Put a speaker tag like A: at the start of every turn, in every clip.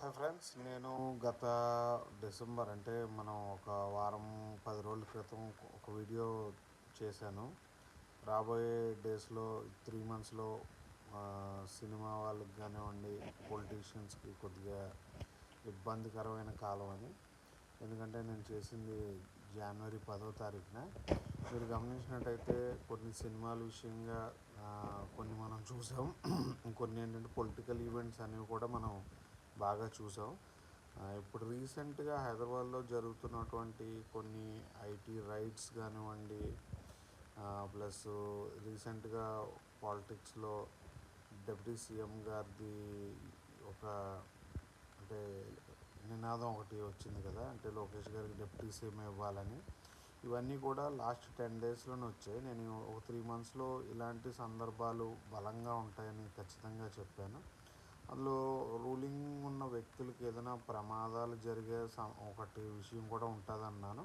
A: Hi friends, నేను గత December అంటే మనం ఒక వారం 10 రోజుల క్రితం ఒక వీడియో చేశాను. రాబోయే డేస్లో 3 మంత్స్లో సినిమా వాళ్ళకి కానివ్వండి, పొలిటీషియన్స్కి కొద్దిగా ఇబ్బందికరమైన కాలం అని. ఎందుకంటే నేను చేసింది జనవరి 10వ తారీఖున. మీరు గమనించినట్టయితే కొన్ని సినిమాల విషయంగా కొన్ని మనం చూసాం. కొన్ని ఏంటంటే పొలిటికల్ ఈవెంట్స్ అనేవి కూడా మనం బాగా చూసాం. ఇప్పుడు రీసెంట్గా హైదరాబాద్లో జరుగుతున్నటువంటి కొన్ని ఐటీ రైట్స్ కానివ్వండి, ప్లస్ రీసెంట్గా పాలిటిక్స్లో డిప్యూటీ సీఎం గారిది ఒక అంటే నినాదం ఒకటి వచ్చింది కదా, అంటే లోకేష్ గారికి డిప్యూటీ సీఎం ఇవ్వాలని. ఇవన్నీ కూడా లాస్ట్ 10 డేస్లోనే వచ్చాయి. నేను ఒక 3 మంత్స్లో ఇలాంటి సందర్భాలు బలంగా ఉంటాయని ఖచ్చితంగా చెప్పాను. అందులో రూలింగ్ ఉన్న వ్యక్తులకి ఏదైనా ప్రమాదాలు జరిగే ఒకటి విషయం కూడా ఉంటుందన్నాను.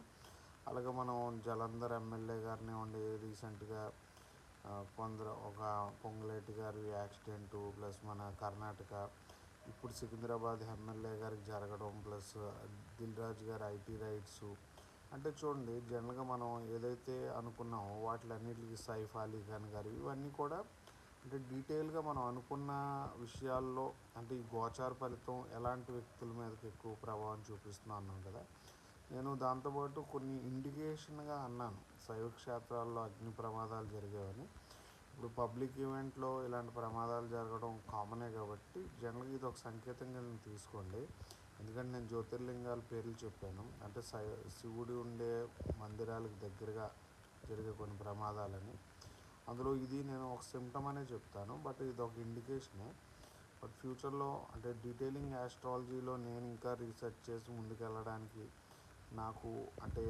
A: అలాగే మనం జలంధర్ ఎమ్మెల్యే గారిని ఉండి రీసెంట్గా కొందరు ఒక పొంగులేటి గారి యాక్సిడెంటు, ప్లస్ మన కర్ణాటక ఇప్పుడు సికింద్రాబాద్ ఎమ్మెల్యే గారికి జరగడం, ప్లస్ దిల్ రాజు గారి ఐటీ రైట్స్. అంటే చూడండి, జనరల్గా మనం ఏదైతే అనుకున్నామో వాటిలన్నిటికీ సైఫ్ అలీ ఖాన్ గారు ఇవన్నీ కూడా అంటే డీటెయిల్గా మనం అనుకున్న విషయాల్లో అంటే ఈ గోచార ఫలితం ఎలాంటి వ్యక్తుల మీదకి ఎక్కువ ప్రభావం చూపిస్తుందో అన్నాం కదా. నేను దాంతోపాటు కొన్ని ఇండికేషన్గా అన్నాను శైవ క్షేత్రాల్లో అగ్ని ప్రమాదాలు జరిగేవని. ఇప్పుడు పబ్లిక్ ఈవెంట్లో ఇలాంటి ప్రమాదాలు జరగడం కామనే కాబట్టి జనరల్గా ఇది ఒక సంకేతంగా నేను తీసుకోండి. ఎందుకంటే నేను జ్యోతిర్లింగాల పేర్లు చెప్పాను, అంటే శివుడు ఉండే మందిరాలకు దగ్గరగా జరిగే కొన్ని ప్రమాదాలని. అందులో ఇది నేను ఒక సిమ్టమ్ అనే చెప్తాను, బట్ ఇది ఒక ఇండికేషనే. బట్ ఫ్యూచర్లో అంటే డీటెయిలింగ్ ఆస్ట్రాలజీలో నేను ఇంకా రీసెర్చ్ చేసి ముందుకెళ్ళడానికి నాకు అంటే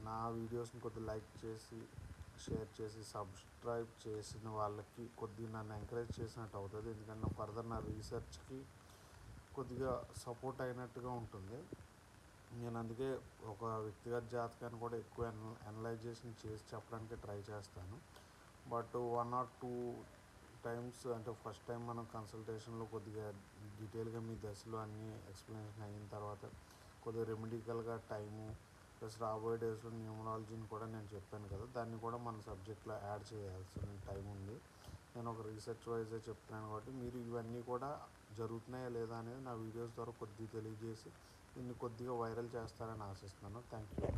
A: నా వీడియోస్ని కొద్దిగా లైక్ చేసి, షేర్ చేసి, సబ్స్క్రైబ్ చేసిన వాళ్ళకి కొద్దిగా నన్ను ఎంకరేజ్ చేసినట్టు అవుతుంది. ఎందుకంటే ఫర్దర్ నా రీసెర్చ్కి కొద్దిగా సపోర్ట్ అయినట్టుగా ఉంటుంది. నేను అందుకే ఒక వ్యక్తిగత జాతకాన్ని కూడా ఎక్కువ అనలైజేషన్ చేసి చెప్పడానికి ట్రై చేస్తాను. బట్ 1 or 2 టైమ్స్ అంటే ఫస్ట్ టైం మనం కన్సల్టేషన్లో కొద్దిగా డీటెయిల్గా మీ దశలో అన్నీ ఎక్స్ప్లెనేషన్ అయిన తర్వాత కొద్దిగా రెమెడికల్గా టైము, ప్లస్ రాబోయే డేస్లో న్యూమరాలజీని కూడా నేను చెప్పాను కదా, దాన్ని కూడా మన సబ్జెక్ట్లో యాడ్ చేయాల్సిన టైం ఉంది. నేను ఒక రీసెర్చ్ వైజే చెప్తున్నాను కాబట్టి మీరు ఇవన్నీ కూడా జరుగుతున్నాయా లేదా అనేది నా వీడియోస్ ద్వారా కొద్దిగా తెలియజేసి దీన్ని కొద్దిగా వైరల్ చేస్తారని ఆశిస్తున్నాను. Thank you.